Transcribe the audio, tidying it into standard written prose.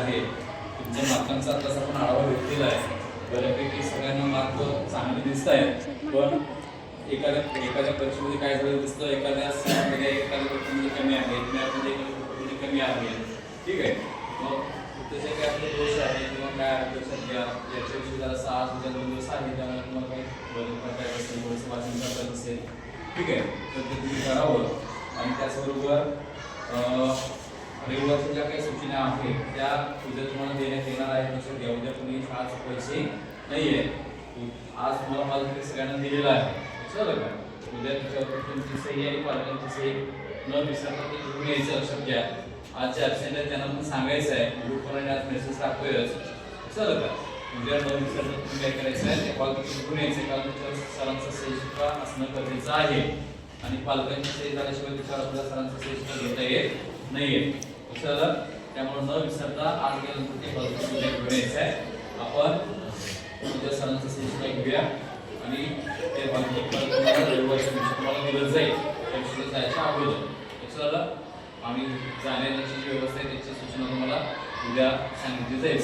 आहे. तुमच्या मार्कांचा आताच आपण आढावा घेतलेला आहे. बऱ्यापैकी सगळ्यांना मार्क चांगले दिसत आहेत, पण एखाद्या परीक्षेमध्ये काय झालं दिसतं, एखाद्या पेपरमध्ये कमी आहे, मॅथमध्ये एखाद्या कमी आहे. ठीक आहे, मग तसे काय आपले दोष आहे किंवा काय लक्षात घ्या, याच्याविषयी जरासा आज उद्या 2 दिवस आहे, त्यामुळे तुम्हाला काही बदल करता असेल, थोडंसं वाचन करता असेल. ठीक आहे, तर ते तुम्ही करावं. आणि त्याचबरोबर रेग्युलरच्या ज्या काही सूचना आहेत त्या उद्या तुम्हाला देण्यात येणार आहेत. लक्षात घ्या, उद्या तुम्ही आज पैसे नाही आहे, आज तुम्हाला मला सगळ्यांना दिलेला आहे. लक्षात का, उद्या त्याच्यावर तुमची सही आणि पालकांची सही न विसरता ते घेऊन यायचं. लक्षात घ्या, आज जे ॲबसेंट आहे त्यांना पण सांगायचं आहे, ग्रुपवर आज मेसेज टाकतोयच. लक्षात का, उद्या न विसरता तुम्ही काय करायचं आहे, ते पालकांची घेऊन यायचं, कारण त्याच्यावर सरांचा सही सुद्धा असणं गरजेचं आहे. आणि पालकांची सही झाल्याशिवाय त्याच्यावर आपल्याला सरांचा सही सुद्धा घेता येत नाहीये. लक्षात, त्यामुळे न विसरता आज गेल्यानंतर ते पालकांची घेऊन यायचं आहे. आपण उद्या सरांचा सही सुद्धा घेऊया आणि ते तुम्हाला दिलं जाईल त्या जायच्या अगोदर. लक्षात, आम्ही जाण्याची जी व्यवस्था आहे त्याची सूचना तुम्हाला उद्या सांगितली जाईल.